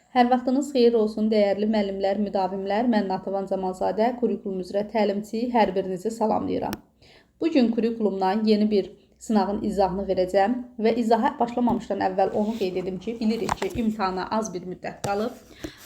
Hər vaxtınız xeyir olsun, dəyərli müəllimlər, müdavimlər. Mən Natavan Camalzadə, kurikulum üzrə təlimçi, hər birinizi salamlayıram. Bugün kurikulumdan yeni bir sınavın izahını verəcəm və izaha başlamamışdan əvvəl onu qeyd edim ki, bilirik ki, imtahana az bir müddət qalıb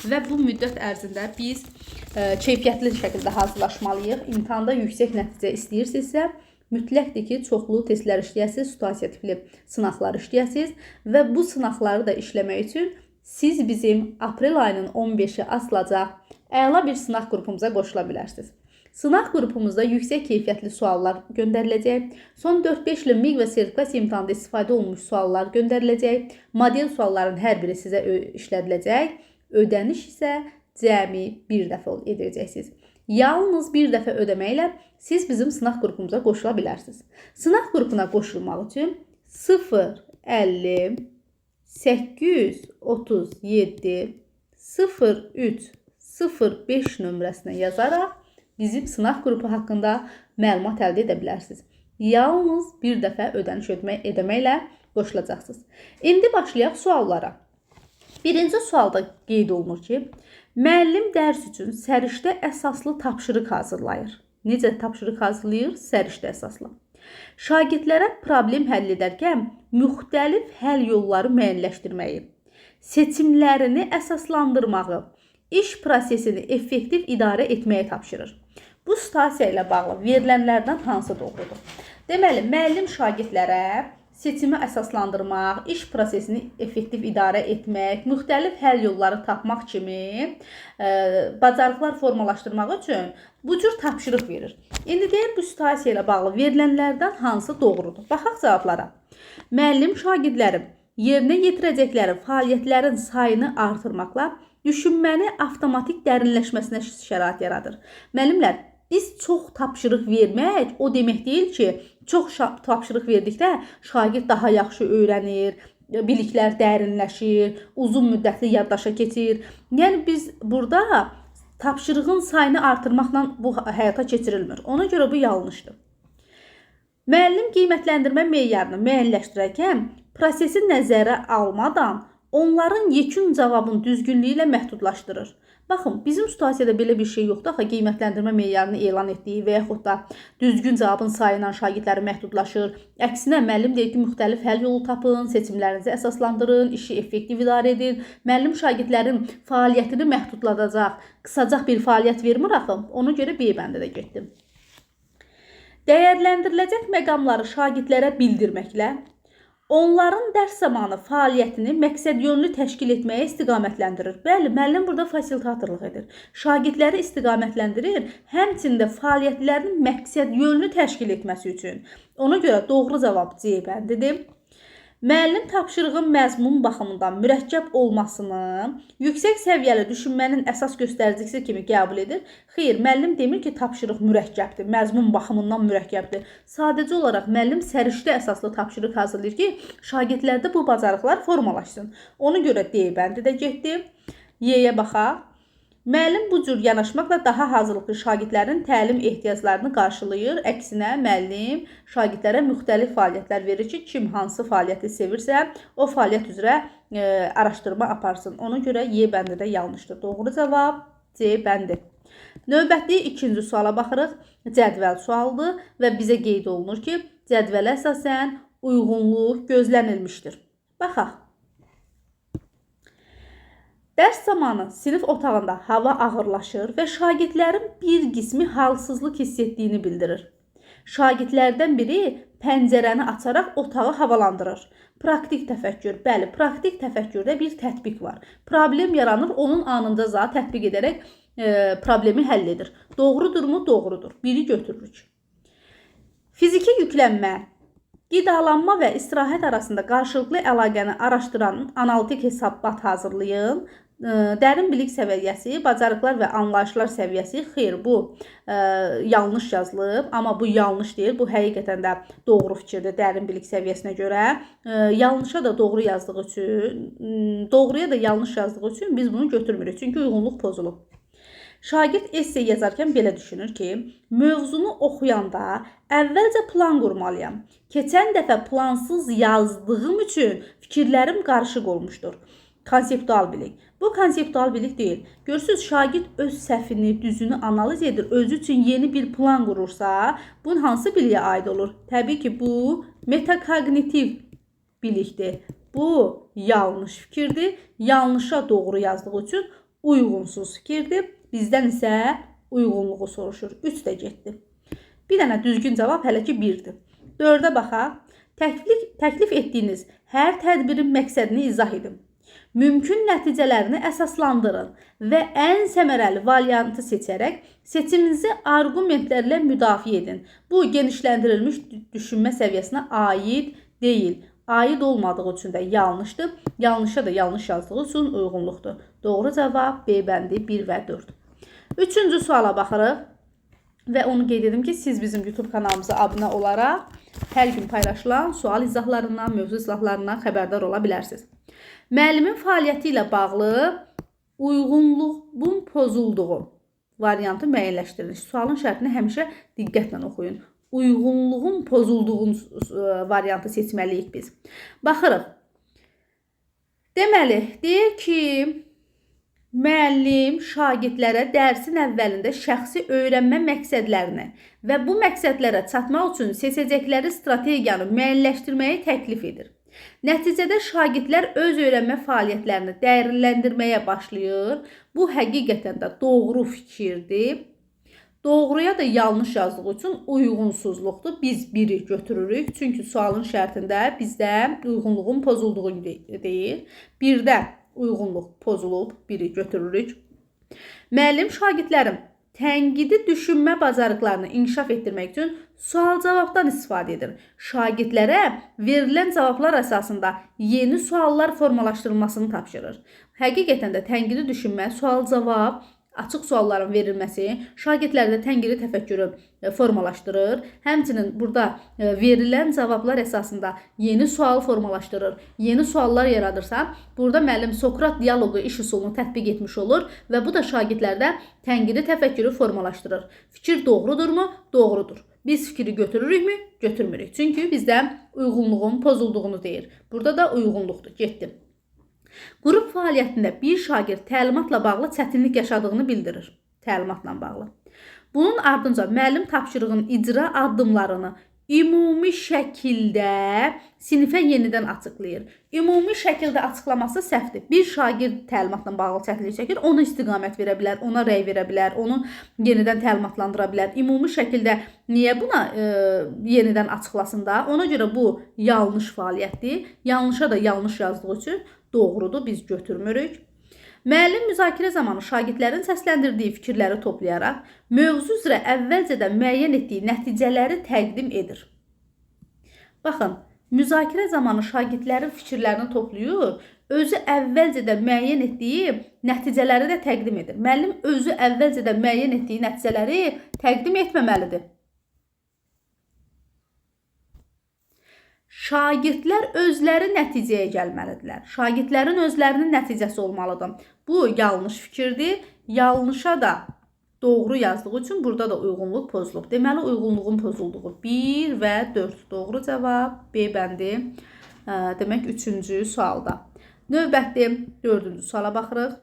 və bu müddət ərzində biz keyfiyyətli şəkildə hazırlaşmalıyıq. İmtahanda yüksək nəticə istəyirsinizsə, mütləqdir ki, çoxlu testlər işləyəsiniz, situasiya tipli sınaqlar işləyəsiniz və bu sınaqları da işləmək üçün siz bizim aprel ayının 15-i asılacaq əla bir sınaq qrupumuza qoşula bilərsiniz. Sınaq qrupumuzda yüksək keyfiyyətli suallar göndəriləcək. Son 4-5 ilin MİQ və sertifikasiya imtahanında istifadə olunmuş suallar göndəriləcək. Model sualların hər biri sizə işlədiləcək. Ödəniş isə cəmi bir dəfə edəcəksiniz. Yalnız bir dəfə ödəməklə siz bizim sınaq qrupumuza qoşula bilərsiniz. Sınaq qrupuna qoşulmaq üçün 050 837 03 05 nömrəsinə yazaraq bizim sınaq qrupu haqqında məlumat əldə edə bilərsiniz. Yalnız bir dəfə ödəniş edəməklə qoşulacaqsınız. İndi başlayaq suallara. Birinci sualda qeyd olunur ki, müəllim dərs üçün səriştə əsaslı tapşırıq hazırlayır. Necə tapşırıq hazırlayır? Səriştə əsaslı. Şagirdlərə problem həll edərkən müxtəlif həll yolları müəyyənləşdirməyi, seçimlərini əsaslandırmağı, iş prosesini effektiv idarə etməyə tapşırır. Bu situasiya ilə bağlı verilənlərdən hansı doğrudur? Deməli, müəllim şagirdlərə seçimi əsaslandırmaq, iş prosesini effektiv idarə etmək, müxtəlif həll yolları tapmaq kimi bacarıqlar formalaşdırmaq üçün bu cür tapşırıq verir. İndi deyir, bu situasiya ilə bağlı verilənlərdən hansı doğrudur? Baxaq cavablara. Müəllim şagirdlərin yerinə yetirəcəkləri fəaliyyətlərin sayını artırmaqla düşünməni avtomatik dərinləşməsinə şərait yaradır. Müəllimlər, biz çox tapşırıq vermək o demək deyil ki, çox tapşırıq verdikdə şagird daha yaxşı öyrənir, biliklər dərinləşir, uzun müddətli yaddaşa keçir. Yəni biz burada tapşırığın sayını artırmaqla bu həyata keçirilmir. Ona görə bu yanlışdır. Müəllim qiymətləndirmə meyarını müəyyənləşdirərkən prosesi nəzərə almadan onların yekun cavabın düzgünlüyü ilə məhdudlaşdırır. Baxın, bizim situasiyada belə bir şey yoxdur. Axı qiymətləndirmə meyarını elan etdiyi və yaxud da düzgün cavabın sayı ilə şagirdləri məhdudlaşır. Əksinə, müəllim deyir ki, müxtəlif həll yolu tapın, seçimlərinizi əsaslandırın, işi effektiv idarə edin. Müəllim şagirdlərin fəaliyyətini məhdudladacaq, qısacaq bir fəaliyyət vermir axı. Ona görə B bəndə də getdim. Dəyərləndiriləcək məqamları şagirdlərə bildirməklə onların dərs zamanı fəaliyyətini məqsədyönlü təşkil etməyə istiqamətləndirir. Bəli, müəllim burada fasilitatorluq edir. Şagirdləri istiqamətləndirir, həmçində fəaliyyətlərini məqsədyönlü təşkil etməsi üçün. Ona görə doğru cavab C bəndidir. Müəllim tapşırığın məzmun baxımından mürəkkəb olmasını yüksək səviyyəli düşünmənin əsas göstəricisi kimi qəbul edir. Xeyr, müəllim demir ki, tapşırıq mürəkkəbdir, məzmun baxımından mürəkkəbdir. Sadəcə olaraq müəllim səriştə əsaslı tapşırıq hazırlayır ki, şagirdlərdə bu bacarıqlar formalaşsın. Ona görə D bəndi də getdi. Y-yə baxaq. Müəllim bu cür yanaşmaqla daha hazırlıqlı şagirdlərin təlim ehtiyaclarını qarşılayır. Əksinə, müəllim şagirdlərə müxtəlif fəaliyyətlər verir ki, kim hansı fəaliyyəti sevirsə, o fəaliyyət üzrə araşdırma aparsın. Ona görə Y bəndi də yanlışdır. Doğru cavab C bəndi. Növbəti ikinci suala baxırıq. Cədvəl sualıdır və bizə qeyd olunur ki, cədvələ əsasən uyğunluq gözlənilmişdir. Baxaq. Dərs zamanı sinif otağında hava ağırlaşır və şagirdlərin bir qismi halsızlıq hiss etdiyini bildirir. Şagirdlərdən biri pəncərəni açaraq otağı havalandırır. Praktik təfəkkür. Bəli, praktik təfəkkürdə bir tətbiq var. Problem yaranır, onun anında tətbiq edərək problemi həll edir. Doğrudurmu? Doğrudur. Biri götürürük. Fiziki yüklənmə, qidalanma və istirahət arasında qarşılıqlı əlaqəni araşdıran analitik hesabat hazırlayın. Dərin bilik səviyyəsi, bacarıqlar və anlayışlar səviyyəsi. Xeyr, bu yanlış yazılıb, amma bu yanlış deyil. Bu həqiqətən də doğru fikirdir dərin bilik səviyyəsinə görə. Yanlışa da doğru yazdığı üçün, doğruya da yanlış yazdığı üçün biz bunu götürmürük. Çünki uyğunluq pozulub. Şagird essay yazarkən belə düşünür ki, mövzunu oxuyanda əvvəlcə plan qurmalıyam. Keçən dəfə plansız yazdığım üçün fikirlərim qarışıq olmuşdur. konseptual bilik. Bu konseptual bilik deyil. Görürsünüz, şagird öz səhvini, düzünü analiz edir, özü üçün yeni bir plan qurursa, bunun hansı biliyə aid olur? Təbii ki, bu metakognitiv bilikdir. Bu yanlış fikirdir. Yanlışa doğru yazdığı üçün uyğunsuz fikirdir. Bizdən isə uyğunluğu soruşur. 3 də getdi. Bir dənə düzgün cavab hələ ki 1-dir. 4-ə baxaq. Təklif etdiyiniz hər tədbirin məqsədini izah edin. Mümkün nəticələrini əsaslandırın və ən səmərəli variantı seçərək seçiminizi arqumentlərlə müdafiə edin. Bu, genişləndirilmiş düşünmə səviyyəsinə aid deyil. Aid olmadığı üçün də yanlışdır. Yanlışa da yanlış yazdığı üçün uyğunluqdur. Doğru cavab B bəndi 1 və 4. Üçüncü suala baxırıq. Və onu qeyd edim ki, siz bizim YouTube kanalımıza abunə olaraq hər gün paylaşılan sual izahlarından, mövzu izahlarından xəbərdar ola bilərsiniz. Müəllimin fəaliyyəti ilə bağlı uyğunluğun pozulduğu variantı müəyyənləşdirilir. Sualın şərtini həmişə diqqətlə oxuyun. Uyğunluğun pozulduğu variantı seçməliyik biz. Baxırıq. Deməli, deyir ki, müəllim şagirdlərə dərsin əvvəlində şəxsi öyrənmə məqsədlərini və bu məqsədlərə çatmaq üçün seçəcəkləri strategiyanı müəyyənləşdirməyi təklif edir. Nəticədə şagirdlər öz öyrənmə fəaliyyətlərini dəyərləndirməyə başlayır. Bu həqiqətən də doğru fikirdir. Doğruya da yanlış yazdığı üçün uyğunsuzluqdur. Biz 1-i götürürük. Çünki sualın şərtində bizdə uyğunluğun pozulduğu deyil. 1-də uyğunluq pozulub, 1-i götürürük. Müəllim şagirdlərin tənqidi düşünmə bacarıqlarını inkişaf etdirmək üçün sual-cavabdan istifadə edir. Şagirdlərə verilən cavablar əsasında yeni suallar formalaşdırılmasını tapşırır. Həqiqətən də tənqidi düşünmə, sual-cavab, açıq sualların verilməsi şagirdlərdə tənqidi təfəkkürü formalaşdırır. Həmçinin burada verilən cavablar əsasında yeni sual formalaşdırır. Yeni suallar yaradırsa, burada müəllim Sokrat dialoqu iş üsulunu tətbiq etmiş olur və bu da şagirdlərdə tənqidi təfəkkürü formalaşdırır. Fikir doğrudurmu? Doğrudur. Biz fikri götürürükmü? Götürmürük. Çünki bizdə uyğunluğun pozulduğunu deyir. Burada da uyğunluqdur. Getdim. Qrup fəaliyyətində bir şagird təlimatla bağlı çətinlik yaşadığını bildirir. Təlimatla bağlı. Bunun ardınca müəllim tapşırığın icra addımlarını ümumi şəkildə sinifə yenidən açıqlayır. Ümumi şəkildə açıqlaması səhvdir. Bir şagird təlimatla bağlı çətinlik çəkir, ona istiqamət verə bilər, ona rəy verə bilər, onu yenidən təlimatlandıra bilər. Ümumi şəkildə niyə buna yenidən açıqlasın da? Ona görə bu yanlış fəaliyyətdir. Yanlışa da yanlış yazdığı üçün doğrudur, biz götürmürük. Müəllim müzakirə zamanı şagirdlərin səsləndirdiyi fikirləri toplayaraq mövzu üzrə əvvəlcədən müəyyən etdiyi nəticələri təqdim edir. Baxın, müzakirə zamanı şagirdlərin fikirlərini toplayır, özü əvvəlcədən müəyyən etdiyi nəticələri də təqdim edir. Müəllim özü əvvəlcədən müəyyən etdiyi nəticələri təqdim etməməlidir. Şagirdlər özləri nəticəyə gəlməlidirlər. Şagirdlərin özlərinin nəticəsi olmalıdır. Bu yanlış fikirdir. Yanlışa da doğru yazdığı üçün burada da uyğunluq pozulub. Deməli, uyğunluğun pozulduğu 1 və 4. Doğru cavab B bəndi. Demək, 3-cü sualda. Növbəti 4-cü suala baxırıq.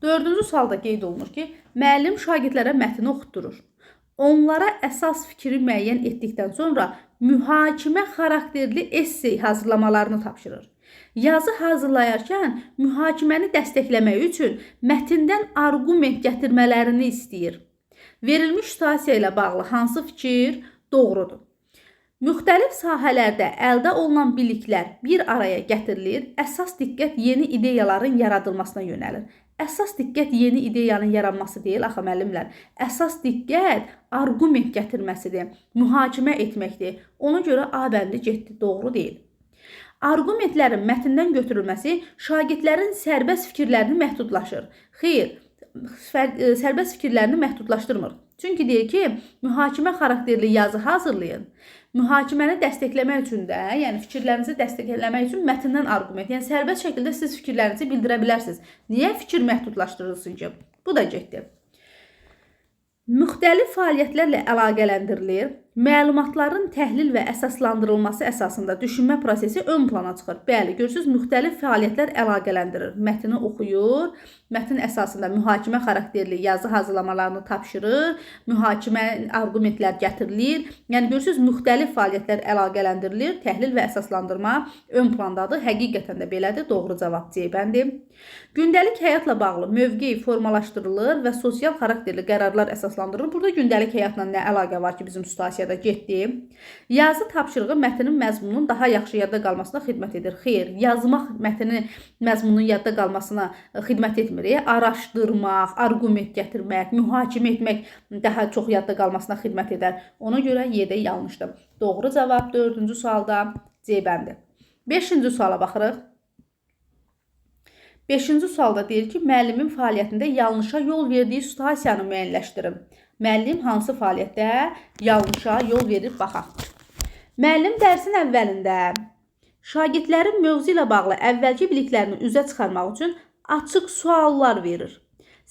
4-cü sualda qeyd olunur ki, müəllim şagirdlərə mətni oxutdurur. Onlara əsas fikri müəyyən etdikdən sonra mühakimə xarakterli essey hazırlamalarını tapşırır. Yazı hazırlayarkən mühakiməni dəstəkləmək üçün mətndən arqument gətirmələrini istəyir. Verilmiş situasiya ilə bağlı hansı fikir doğrudur? Müxtəlif sahələrdə əldə olunan biliklər bir araya gətirilir, əsas diqqət yeni ideyaların yaradılmasına yönəlir. Əsas diqqət yeni ideyanın yaranması deyil, axı müəllimlər. Əsas diqqət arqument gətirməsidir, mühakimə etməkdir. Ona görə A bəndi getdi, doğru deyil. Arqumentlərin mətndən götürülməsi şagirdlərin sərbəst fikirlərini məhdudlaşır. Xeyr, sərbəst fikirlərini məhdudlaşdırmır. Çünki deyir ki, mühakimə xarakterli yazı hazırlayın. Mühakiməni dəstəkləmək üçün də, yəni fikirlərinizi dəstəkləmək üçün mətndən arqument, yəni sərbəst şəkildə siz fikirlərinizi bildirə bilərsiniz. Niyə fikir məhdudlaşdırılsın ki? Bu da getdi. Müxtəlif fəaliyyətlərlə əlaqələndirilir. məlumatların təhlil və əsaslandırılması əsasında düşünmə prosesi ön plana çıxır. Bəli, görürsünüz, müxtəlif fəaliyyətlər əlaqələndirir. Mətni oxuyur, mətn əsasında mühakimə xarakterli yazı hazırlamalarını tapşırır, mühakimə arqumentlər gətirilir. Yəni görürsünüz, müxtəlif fəaliyyətlər əlaqələndirilir, təhlil və əsaslandırma ön plandadır. Həqiqətən də belədir. Doğru cavab C bəndi. Gündəlik həyatla bağlı mövqe formalaşdırılır və sosial xarakterli qərarlar əsaslandırılır. Burada gündəlik həyatla nə əlaqə var ki, bizim situasiyada getdi? Yazı tapşırığı mətnin məzmununun daha yaxşı yadda qalmasına xidmət edir. Xeyr, yazmaq mətnin məzmununun yadda qalmasına xidmət etmir. Araşdırmaq, arqument gətirmək, mühakimə etmək daha çox yadda qalmasına xidmət edər. Ona görə Y-də yanlışdır. Doğru cavab 4-cü sualda C bəndi. 5-ci suala baxırıq. 5-ci sualda deyir ki, müəllimin fəaliyyətində yanlışa yol verdiyi situasiyanı müəyyənləşdirin. Müəllim hansı fəaliyyətdə yanlışa yol verir, baxaq. Müəllim dərsin əvvəlində şagirdlərin mövzu ilə bağlı əvvəlki biliklərini üzə çıxarmaq üçün açıq suallar verir.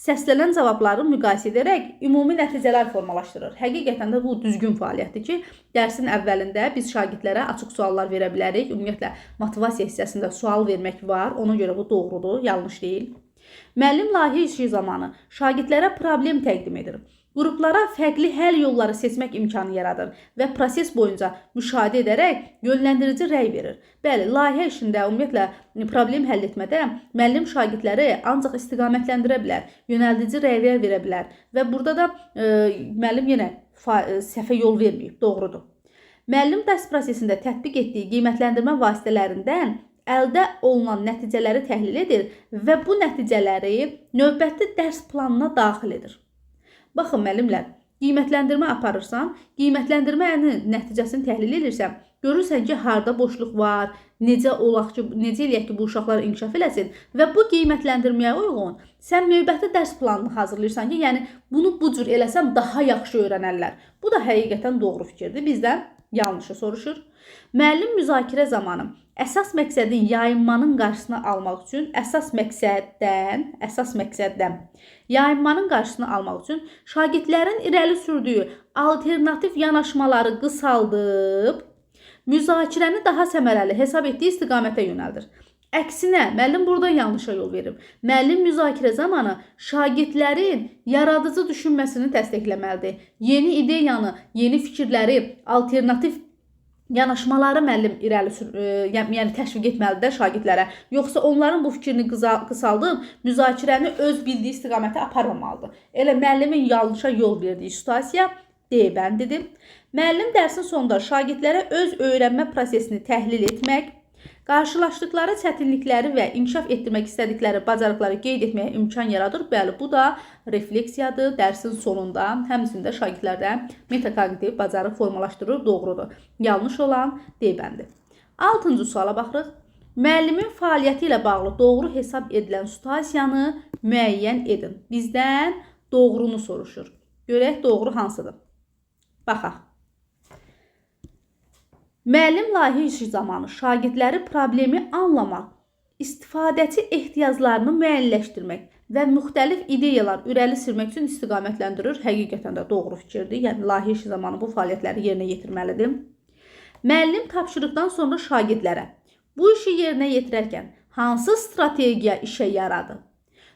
Səslənən cavabları müqayisə edərək ümumi nəticələr formalaşdırır. Həqiqətən də bu düzgün fəaliyyətdir ki, dərsin əvvəlində biz şagirdlərə açıq suallar verə bilərik. Ümumiyyətlə, motivasiya hissəsində sual vermək var. Ona görə bu doğrudur, yanlış deyil. Müəllim layihə işi zamanı şagirdlərə problem təqdim edir. Qruplara fərqli həll yolları seçmək imkanı yaradır və proses boyunca müşahidə edərək yönləndirici rəy verir. Bəli, layihə işində ümumiyyətlə problem həll etmədə müəllim şagirdləri ancaq istiqamətləndirə bilər, yönəldici rəylər verə bilər və burada da müəllim yenə səhvə yol verməyib, doğrudur. Müəllim dərs prosesində tətbiq etdiyi qiymətləndirmə vasitələrindən əldə olunan nəticələri təhlil edir və bu nəticələri növbəti dərs planına daxil edir. Baxın, müəllimlər, qiymətləndirmə aparırsan, qiymətləndirmənin nəticəsini təhlil edirsən, görürsən ki, harda boşluq var, necə eləyək ki, bu uşaqlar inkişaf eləsin və bu qiymətləndirməyə uyğun sən növbəti dərs planını hazırlayırsan ki, yəni bunu bu cür eləsəm daha yaxşı öyrənərlər. Bu da həqiqətən doğru fikirdir. Bizdən yanlışı soruşur. Müəllim müzakirə zamanı əsas məqsədin yayınmanın qarşısını almaq üçün yayınmanın qarşısını almaq üçün şagirdlərin irəli sürdüyü alternativ yanaşmaları qısaldıb, müzakirəni daha səmərəli hesab etdiyi istiqamətə yönəldir. Əksinə, müəllim burada yanlışa yol verib. Müəllim müzakirə zamanı şagirdlərin yaradıcı düşünməsini təsdiqləməlidir. Yeni ideyanı, yeni fikirləri, alternativ yanaşmaları müəllim yəni təşviq etməlidir şagirdlərə. Yoxsa onların bu fikrini qısaldıb, müzakirəni öz bildiyi istiqamətə aparmamalıdır. Elə müəllimin yanlışa yol verdiyi situasiya D bəndidir. Müəllim dərsin sonunda şagirdlərə öz öyrənmə prosesini təhlil etmək, qarşılaşdıqları çətinlikləri və inkişaf etdirmək istədikləri bacarıqları qeyd etməyə imkan yaradır. Bəli, bu da refleksiyadır. Dərsin sonunda həmçində şagirdlərdə metakognitiv bacarıq formalaşdırır. Doğrudur. Yanlış olan D bəndi. 6-cı suala baxırıq. Müəllimin fəaliyyəti ilə bağlı doğru hesab edilən situasiyanı müəyyən edin. Bizdən doğrunu soruşur. Görək doğru hansıdır? Baxaq. Müəllim layihə işi zamanı şagirdləri problemi anlamaq, istifadəçi ehtiyaclarını müəyyənləşdirmək və müxtəlif ideyalar irəli sürmək üçün istiqamətləndirir. Həqiqətən də doğru fikirdir. Yəni, layihə işi zamanı bu fəaliyyətləri yerinə yetirməlidir. Müəllim tapşırıqdan sonra şagirdlərə bu işi yerinə yetirərkən hansı strategiya işə yaradı?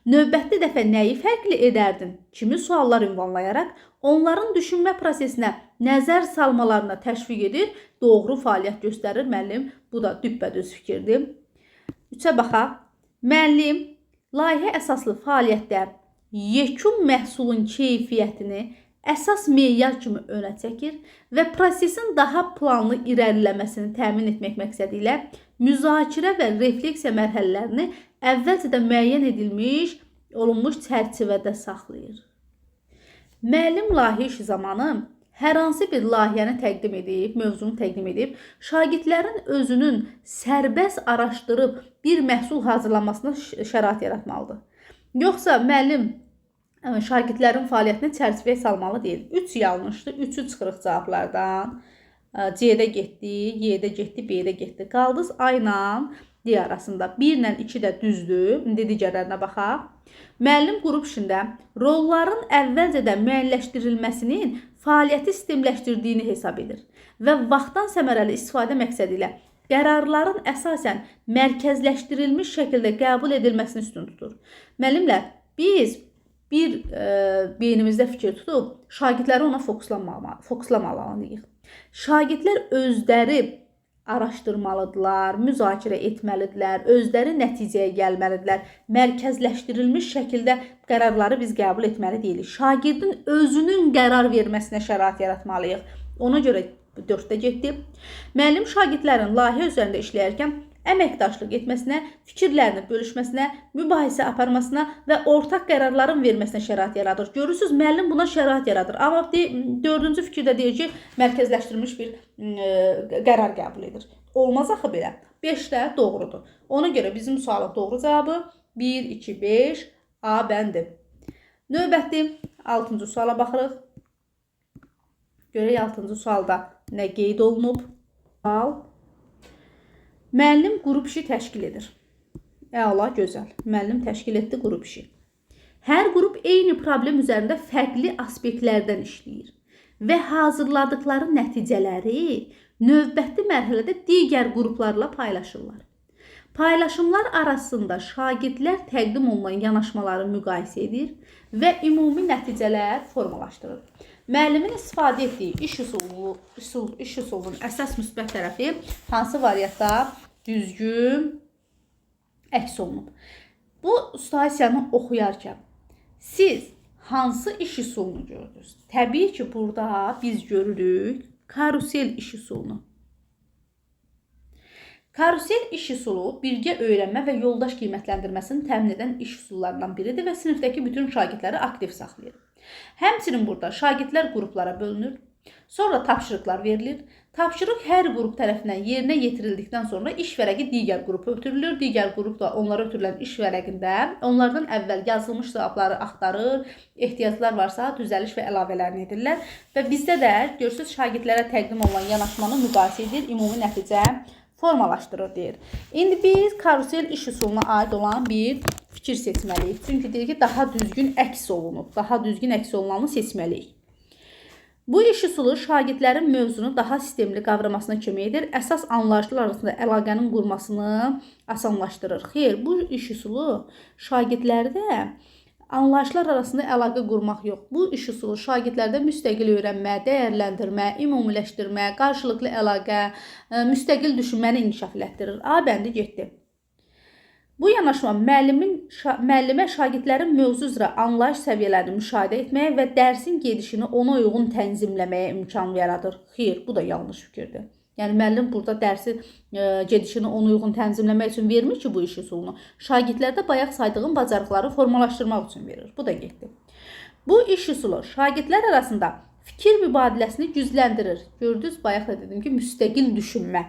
Növbəti dəfə nəyi fərqli edərdin? Kimi suallar ünvanlayaraq onların düşünmə prosesinə nəzər salmalarına təşviq edir, doğru fəaliyyət göstərir müəllim. Bu da düppədüz fikirdir. 3-ə baxaq. Müəllim layihə əsaslı fəaliyyətdə yekun məhsulun keyfiyyətini əsas meyar kimi önə çəkir və prosesin daha planlı irəliləməsini təmin etmək məqsədi ilə müzakirə və refleksiya mərhələlərini əvvəlcədən müəyyən olunmuş çərçivədə saxlayır. Müəllim layihə işi zamanı hər hansı bir layihəni təqdim edib, mövzunu təqdim edib, şagirdlərin özünün sərbəst araşdırıb bir məhsul hazırlamasına şərait yaratmalıdır. Yoxsa müəllim şagirdlərin fəaliyyətini çərçivəyə salmalı deyil. 3 yanlışdır, 3'ü çıxırıq cavablardan. C-də getdi, Y-də getdi, B-də getdi. Qaldınız A ilə D arasında. 1 ilə 2 də düzdür. İndi digərlərinə baxaq. Müəllim qrup işində rolların əvvəlcədən müəyyənləşdirilməsinin fəaliyyəti sistemləşdirdiyini hesab edir və vaxtdan səmərəli istifadə məqsədi ilə qərarların əsasən mərkəzləşdirilmiş şəkildə qəbul edilməsini üstün tutur. Müəllimlər, biz bir beynimizdə fikir tutub, şagirdləri ona fokuslamalıyıq. Şagirdlər özləri araşdırmalıdırlar, müzakirə etməlidirlər, özləri nəticəyə gəlməlidirlər. Mərkəzləşdirilmiş şəkildə qərarları biz qəbul etməli deyilik. Şagirdin özünün qərar verməsinə şərait yaratmalıyıq. Ona görə 4-də getdi. Müəllim şagirdlərin layihə üzərində işləyərkən əməkdaşlıq etməsinə, fikirlərini bölüşməsinə, mübahisə aparmasına və ortaq qərarların verməsinə şərait yaradır. Görürsünüz, müəllim buna şərait yaradır. Amma 4-cü fikirdə deyir ki, mərkəzləşdirilmiş bir qərar qəbul edir. Olmaz axı belə. 5-də doğrudur. Ona görə bizim sualın doğru cavabı 1, 2, 5 A bəndi. Növbəti 6-cı suala baxırıq. Görək 6-cı sualda nə qeyd olunub? Müəllim qrup işi təşkil edir. Əla, gözəl. Müəllim təşkil etdi qrup işi. Hər qrup eyni problem üzərində fərqli aspektlərdən işləyir və hazırladıkları nəticələri növbəti mərhələdə digər qruplarla paylaşırlar. Paylaşımlar arasında şagirdlər təqdim olunan yanaşmaları müqayisə edir və ümumi nəticələr formalaşdırır. Müəllimin istifadə etdiyi iş üsulunun əsas müsbət tərəfi hansı variantda düzgün əks olunub? Bu situasiyanı oxuyarkən siz hansı iş üsulunu gördünüz? Təbii ki, burada biz görürük karusel iş üsulunu. Karusel iş üsulu birgə öyrənmə və yoldaş qiymətləndirməsini təmin edən iş üsullarından biridir və sinifdəki bütün şagirdləri aktiv saxlayır. Həmçinin burada şagirdlər qruplara bölünür, sonra tapşırıqlar verilir. Tapşırıq hər qrup tərəfindən yerinə yetirildikdən sonra iş vərəqi digər qrupa ötürülür. Digər qrup da onlara ötürülən iş vərəqində onlardan əvvəl yazılmış cavabları axtarır, ehtiyaclar varsa düzəliş və əlavələrini edirlər. Və bizdə də görürsünüz, şagirdlərə təqdim olunan yanaşmanı müqayisə edir, ümumi nəticə formalaşdırır deyir. İndi biz karusel iş üsuluna aid olan bir fikir seçməliyik. Çünki deyir ki, daha düzgün əks olunub. Daha düzgün əks olunanı seçməliyik. Bu iş üsulu şagirdlərin mövzunu daha sistemli qavramasına kömək edir. Əsas anlayışlar arasında əlaqənin qurmasını asanlaşdırır. Xeyr, bu iş üsulu şagirdlərdə anlayışlar arasında əlaqə qurmaq yox. Bu iş üsulu şagirdlərdə müstəqil öyrənmə, dəyərləndirmə, ümumiləşdirmə, qarşılıqlı əlaqə, müstəqil düşünməni inkişaf elətdirir. A bəndi getdi. Bu yanaşma müəllimə şagirdlərin mövzu üzrə anlayış səviyyələrini müşahidə etməyə və dərsin gedişini ona uyğun tənzimləməyə imkan yaradır. Xeyr, bu da yanlış fikirdir. Yəni müəllim burada dərsi gedişini ona uyğun tənzimləmək üçün vermir ki, bu iş üsulunu. Şagirdlərdə bayaq saydığım bacarıqları formalaşdırmaq üçün verir. Bu da getdi. Bu iş üsulu şagirdlər arasında fikir mübadiləsini gücləndirir. Gördünüz, bayaq da dedim ki, müstəqil düşünmə.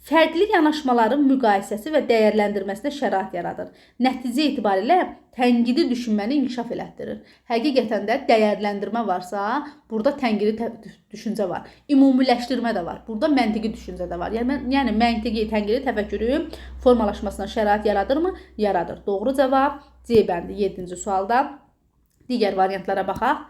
Fərqli yanaşmaların müqayisəsi və dəyərləndirməsinə şərait yaradır. Nəticə etibarilə tənqidi düşünməni inkişaf elətdirir. Həqiqətən də dəyərləndirmə varsa, burada tənqidi düşüncə var. Ümumiləşdirmə də var. Burada məntiqi düşüncə də var. Yəni məntiqi, tənqidi təfəkkürün formalaşmasına şərait yaradırmı? Yaradır. Doğru cavab C bəndi 7-ci sualda. Digər variantlara baxaq.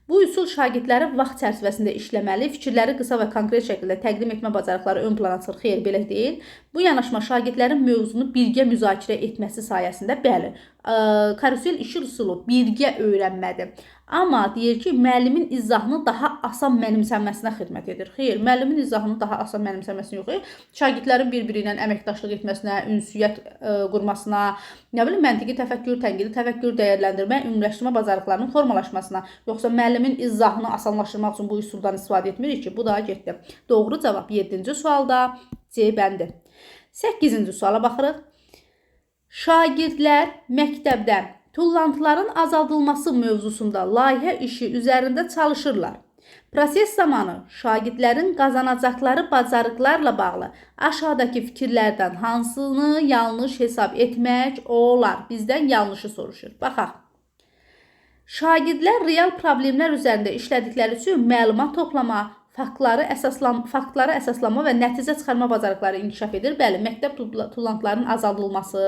Bu üsul şagirdlərin vaxt çərçivəsində işləməli, fikirləri qısa və konkret şəkildə təqdim etmə bacarıqları ön plana çıxır. Xeyr, belə deyil. Bu yanaşma şagirdlərin mövzunu birgə müzakirə etməsi sayəsində, bəli, karusel iş üsulu birgə öyrənmədir. Amma deyir ki, müəllimin izahını daha asan mənimsənməsinə xidmət edir. Xeyr, müəllimin izahını daha asan mənimsənməsinə yox. Şagirdlərin bir-biri ilə əməkdaşlıq etməsinə, ünsiyyət qurmasına, məntiqi təfəkkür, tənqidi təfəkkür, dəyərləndirmə, ümumiləşdirmə bacarıqlarının formalaşmasına, yoxsa müəllimin izahını asanlaşdırmaq üçün bu üsuldan istifadə etmirik ki, bu da getdi. Doğru cavab 7-ci sualda C bəndi. 8-ci suala baxırıq. Şagirdlər məktəbdə tullantıların azaldılması mövzusunda layihə işi üzərində çalışırlar. Proses zamanı şagirdlərin qazanacaqları bacarıqlarla bağlı aşağıdakı fikirlərdən hansını yanlış hesab etmək olar? Bizdən yanlışı soruşur. Baxaq. Şagirdlər real problemlər üzərində işlədikləri üçün məlumat toplama, faktlara əsaslanma və nəticə çıxarma bacarıqları inkişaf edir. Bəli, məktəb tullantılarının azaldılması,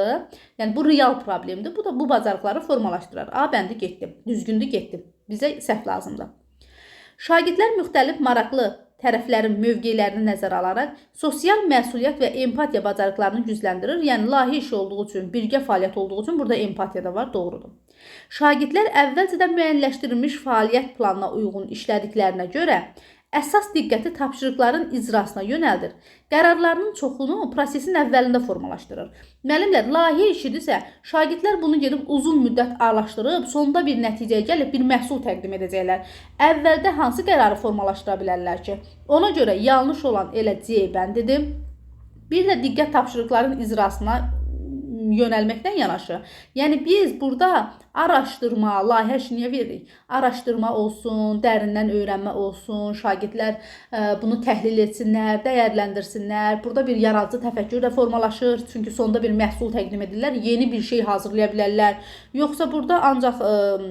yəni bu real problemdir. Bu da bu bacarıqları formalaşdırır. A bəndi getdi, düzgündür getdi. Bizə səhv lazımdır. Şagirdlər müxtəlif maraqlı tərəflərin mövqelərini nəzərə alaraq sosial məsuliyyət və empatiya bacarıqlarını gücləndirir. Yəni layihə işi olduğu üçün, birgə fəaliyyət olduğu üçün burada empatiya da var, doğrudur. Şagirdlər əvvəlcədən müəyyənləşdirilmiş fəaliyyət planına uyğun işlədiklərinə görə əsas diqqəti tapşırıqların icrasına yönəldir. Qərarlarının çoxunu prosesin əvvəlində formalaşdırır. Müəllimlər, layihə işidirsə, şagirdlər bunu gedib uzun müddət araşdırıb, sonda bir nəticəyə gəlib bir məhsul təqdim edəcəklər. Əvvəldə hansı qərarı formalaşdıra bilərlər ki? Ona görə yanlış olan elə C bəndidir. Bir də diqqət tapşırıqların icrasına yönəlməkdən yanaşı. Yəni biz burada araşdırma, layihə işini veririk. Araşdırma olsun, dərindən öyrənmə olsun, şagirdlər bunu təhlil etsinlər, dəyərləndirsinlər. Burada bir yaradıcı təfəkkür də formalaşır. Çünki sonda bir məhsul təqdim edirlər, yeni bir şey hazırlaya bilərlər. Yoxsa burada ancaq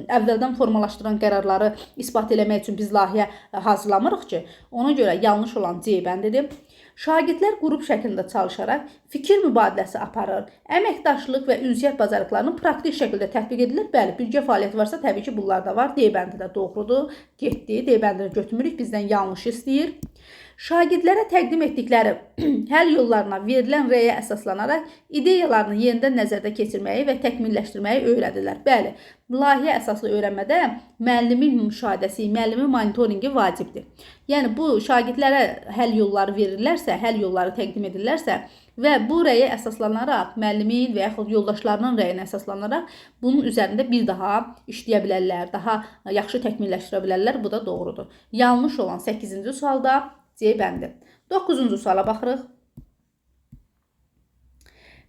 əvvəldən formalaşdıran qərarları isbat eləmək üçün biz layihə hazırlamırıq ki. Ona görə yanlış olan C bəndidir. Şagirdlər qrup şəklində çalışaraq fikir mübadiləsi aparır. Əməkdaşlıq və ünsiyyət bacarıqlarını praktik şəkildə tətbiq edilir. Bəli, birgə fəaliyyət varsa təbii ki, bunlar da var. D bəndi də doğrudur. Getdi. D bəndini götürmürük. Bizdən yanlış istəyir. Şagirdlərə təqdim etdikləri həll yollarına verilən rəyə əsaslanaraq ideyalarını yenidən nəzərdə keçirməyi və təkmilləşdirməyi öyrədirlər. Bəli, layihə əsaslı öyrənmədə müəllimin müşahidəsi, müəllimin monitorinqi vacibdir. Yəni bu şagirdlərə həll yolları verirlərsə, həll yolları təqdim edirlərsə və bu rəyə əsaslanaraq müəllimin və yaxud yoldaşlarının rəyinə əsaslanaraq bunun üzərində bir daha işləyə bilərlər, daha yaxşı təkmilləşdirə bilərlər. Bu da doğrudur. Yanlış olan 8-ci sualda C bəndi. 9-cu suala baxırıq.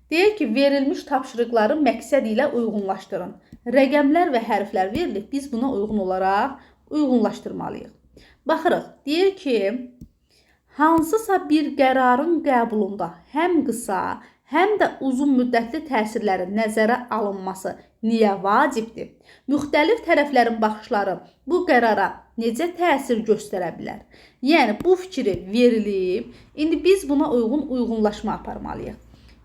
Deyir ki, verilmiş tapşırıqları məqsəd ilə uyğunlaşdırın. Rəqəmlər və hərflər verilir. Biz buna uyğun olaraq uyğunlaşdırmalıyıq. Baxırıq. Deyir ki, hansısa bir qərarın qəbulunda həm qısa, həm də uzun müddətli təsirlərin nəzərə alınması niyə vacibdir? Müxtəlif tərəflərin baxışları bu qərara necə təsir göstərə bilər? Yəni, bu fikri verilib, indi biz buna uyğun uyğunlaşma aparmalıyıq.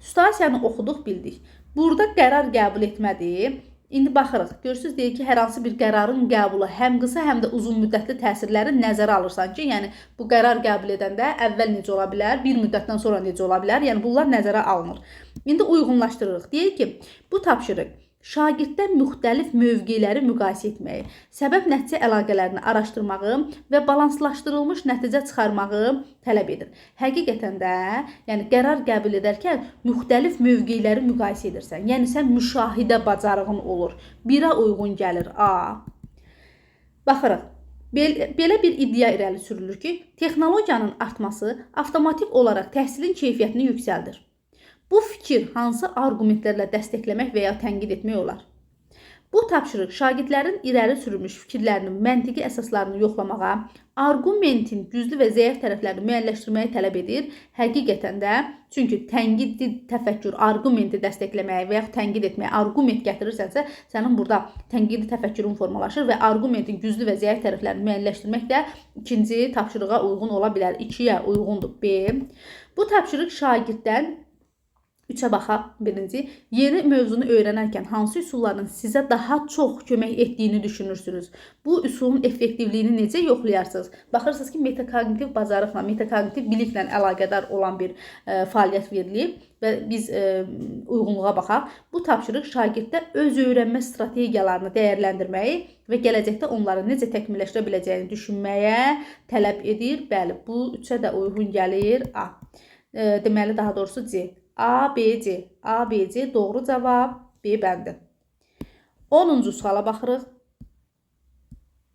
Situasiyanı oxuduq, bildik. Burada qərar qəbul etmədir. İndi baxırıq, görürsünüz, deyir ki, hər hansı bir qərarın qəbulu həm qısa, həm də uzun müddətli təsirləri nəzərə alırsan ki, yəni bu qərar qəbul edəndə əvvəl necə ola bilər, bir müddətdən sonra necə ola bilər, yəni bunlar nəzərə alınır. İndi uyğunlaşdırırıq. Deyir ki, bu tapşırıq şagirdlər müxtəlif mövqeləri müqayisə etməyi, səbəb-nəticə əlaqələrini araşdırmağı və balanslaşdırılmış nəticə çıxarmağı tələb edir. Həqiqətən də, yəni qərar qəbul edərkən müxtəlif mövqeləri müqayisə edirsən. Yəni sən müşahidə bacarığın olur. 1-ə uyğun gəlir A. Baxırıq. Belə bir iddia irəli sürülür ki, texnologiyanın artması avtomatik olaraq təhsilin keyfiyyətini yüksəldir. Bu fikir hansı arqumentlərlə dəstəkləmək və ya tənqid etmək olar? Bu tapşırıq şagirdlərin irəli sürülmüş fikirlərinin məntiqi əsaslarını yoxlamağa, arqumentin güclü və zəif tərəflərini müəyyənləşdirməyi tələb edir. Həqiqətən də, çünki tənqidi təfəkkür arqumenti dəstəkləməyə və ya tənqid etməyə arqument gətirirsənsə, sənin burada tənqidi təfəkkürün formalaşır və arqumentin güclü və zəif tərəflərini müəyyənləşdirmək də ikinci tapşırığa uyğun ola bilər. 2-yə uyğundur B. Bu tapşırıq şagirddən 3-ə baxaq, birinci, yeni mövzunu öyrənərkən hansı üsulların sizə daha çox kömək etdiyini düşünürsünüz? Bu üsulun effektivliyini necə yoxlayarsınız? Baxırsınız ki, metakognitiv bacarıqla, metakognitiv biliklə əlaqədar olan bir fəaliyyət verilib və biz uyğunluğa baxaq. Bu tapşırıq şagirddə öz öyrənmə strategiyalarını dəyərləndirməyi və gələcəkdə onları necə təkmilləşdirə biləcəyini düşünməyə tələb edir. Bəli, bu 3-ə də uyğun gəlir A. Deməli, daha doğrusu C. A, B, C. A, B, C doğru cavab B bəndi. 10-cu suala baxırıq.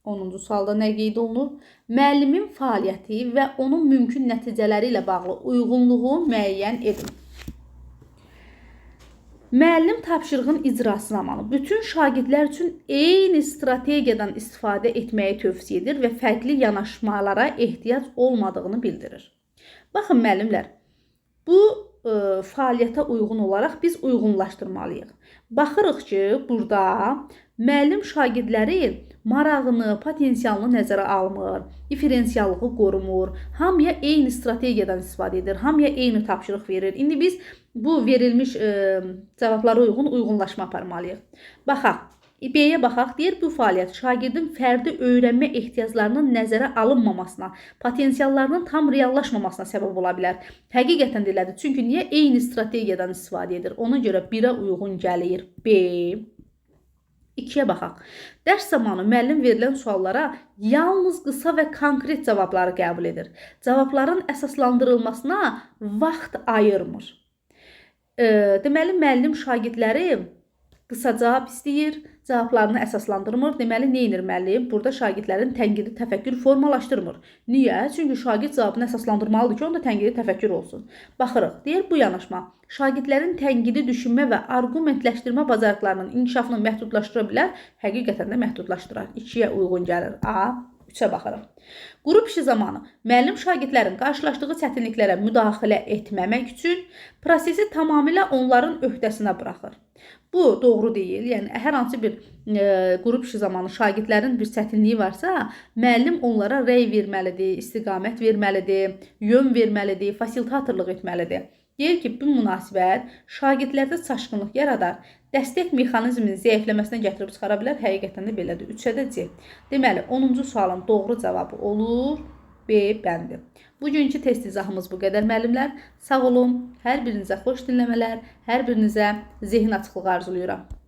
10-cu sualda nə qeyd olunur? Müəllimin fəaliyyəti və onun mümkün nəticələri ilə bağlı uyğunluğu müəyyən edin. Müəllim tapşırığın icrası zamanı bütün şagirdlər üçün eyni strategiyadan istifadə etməyi tövsiyə edir və fərqli yanaşmalara ehtiyac olmadığını bildirir. Baxın, müəllimlər, bu fəaliyyətə uyğun olaraq biz uyğunlaşdırmalıyıq. Baxırıq ki, burada müəllim şagirdləri marağını, potensialını nəzərə almır, diferensiallığı qorumur, hamıya eyni strategiyadan istifadə edir, hamıya eyni tapşırıq verir. İndi biz bu verilmiş cavablara uyğunlaşma aparmalıyıq. Baxaq. B-yə baxaq, deyir bu fəaliyyət şagirdin fərdi öyrənmə ehtiyaclarının nəzərə alınmamasına, potensiallarının tam reallaşmamasına səbəb ola bilər. Həqiqətən də elədir. Çünki niyə eyni strategiyadan istifadə edir? Ona görə 1-ə uyğun gəlir B. 2-yə baxaq. Dərs zamanı müəllim verilən suallara yalnız qısa və konkret cavabları qəbul edir. Cavabların əsaslandırılmasına vaxt ayırmır. Deməli, müəllim şagirdləri qısa cavab istəyir, cavablarını əsaslandırmır. Deməli, nə edir müəllim? Burada şagirdlərin tənqidi təfəkkür formalaşdırmır. Niyə? Çünki şagird cavabını əsaslandırmalıdır ki, onda tənqidi təfəkkür olsun. Baxırıq, deyir bu yanaşma şagirdlərin tənqidi düşünmə və arqumentləşdirmə bacarıqlarının inkişafını məhdudlaşdıra bilər. Həqiqətən də məhdudlaşdırar. 2-yə uyğun gəlir A. 3-ə baxırıq. Qrup işi zamanı müəllim şagirdlərin qarşılaşdığı çətinliklərə müdaxilə etməmək üçün prosesi tamamilə onların öhdəsinə buraxır. Bu doğru deyil. Yəni hər hansı bir qrup işi zamanı şagirdlərin bir çətinliyi varsa, müəllim onlara rəy verməlidir, istiqamət verməlidir, yön verməlidir, fasilitatorluq etməlidir. Deyir ki, bu münasibət şagirdlərdə çaşqınlıq yaradar, dəstək mexanizminin zəifləməsinə gətirib çıxara bilər. Həqiqətən də belədir. 3-ə də C. Deməli, 10-cu sualın doğru cavabı olur B bəndi. Bugünkü test izahımız bu qədər müəllimlər. Sağ olun. Hər birinizə xoş dinləmələr, hər birinizə zehin açıqlığı arzulayıram.